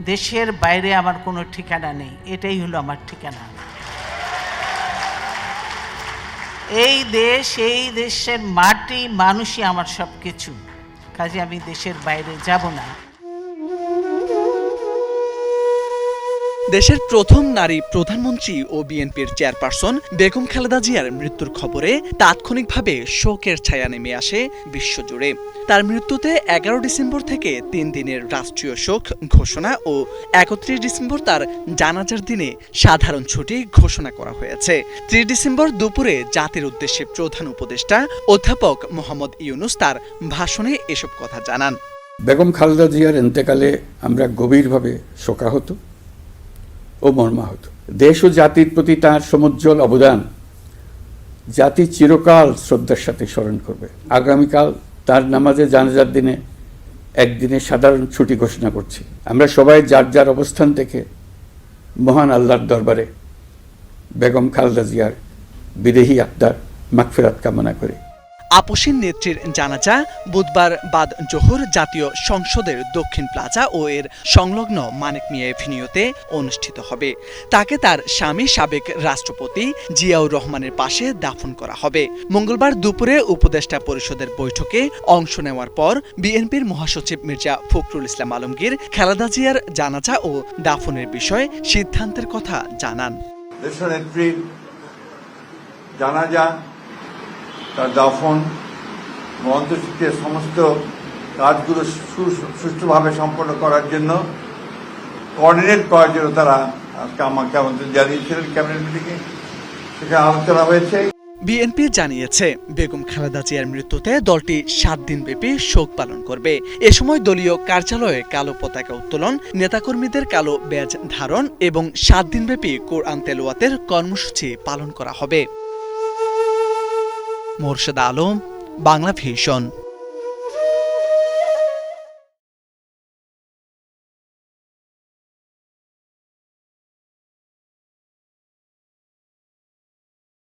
দেশের বাইরে আমার কোনো ঠিকানা নেই, এটাই হলো আমার ঠিকানা। এই দেশ, এই দেশের মাটি, মানুষই আমার সব কিছু, কাজে আমি দেশের বাইরে যাব না। দেশের প্রথম নারী প্রধানমন্ত্রী ও বিএনপির চেয়ারপারসন বেগম খালেদা জিয়ার মৃত্যুর খবরে তাৎক্ষণিকভাবে শোকের ছায়া নেমে আসে বিশ্বজুড়ে। তার মৃত্যুতে 11 ডিসেম্বর থেকে 3 দিনের রাষ্ট্রীয় শোক ঘোষণা ও 31 ডিসেম্বর তার জানাজার দিনে সাধারণ ছুটি ঘোষণা করা হয়েছে। 3 ডিসেম্বর দুপুরে জাতির উদ্দেশ্যে প্রধান উপদেষ্টা অধ্যাপক মোহাম্মদ ইউনূস তার ভাষণে এসব কথা জানান। বেগম খালেদা জিয়ার ইন্তেকালে আমরা গভীরভাবে শোকাহত ও মর্মাহত। দেশ ও জাতির প্রতি তাঁর সমুজ্জ্বল অবদান জাতি চিরকাল শ্রদ্ধার সাথে স্মরণ করবে। আগামীকাল তার নামাজে জানাজার দিনে একদিনের সাধারণ ছুটি ঘোষণা করছি। আমরা সবাই যার যার অবস্থান থেকে মহান আল্লাহর দরবারে বেগম খালেদা জিয়ার বিদেহী আত্মার মাগফিরাত কামনা করি। আপসীন নেত্রীর জানাজা বুধবার বাদ জোহর জাতীয় সংসদের দক্ষিণ প্লাজা ও এর সংলগ্ন মানিক মিয়া এভিনিউতে অনুষ্ঠিত হবে। তাকে তার স্বামী সাবেক রাষ্ট্রপতি জিয়াউর রহমানের পাশে দাফন করা হবে। মঙ্গলবার দুপুরে উপদেষ্টা পরিষদের বৈঠকে অংশ নেওয়ার পর বিএনপির মহাসচিব মির্জা ফখরুল ইসলাম আলমগীর খালেদা জিয়ার জানাজা ও দাফনের বিষয়ে সিদ্ধান্তের কথা জানান। দেশনেত্রীর জানাজা, তার দাফন ও অন্ত্যেষ্টিক্রিয়ার সমস্ত কাজগুলো সুষ্ঠুভাবে সম্পন্ন করার জন্য কোঅর্ডিনেট করার জন্য তারা আজকে আমাকে আমন্ত্রণ জানিয়েছিলেন ক্যাবিনেট মিটিংয়ে, সেখানে আলোচনা হয়েছে। বিএনপি জানিয়েছে বেগম খালেদা জিয়ার মৃত্যুতে দলটি 7 দিনব্যাপী শোক পালন করবে। এ সময় দলীয় কার্যালয়ে কালো পতাকা উত্তোলন, নেতাকর্মীদের কালো ব্যাজ ধারণ এবং 7 দিনব্যাপী কোরআন তেলাওয়াতের কর্মসূচি পালন করা হবে। মোরশেদ আলম, বাংলা ভিশন।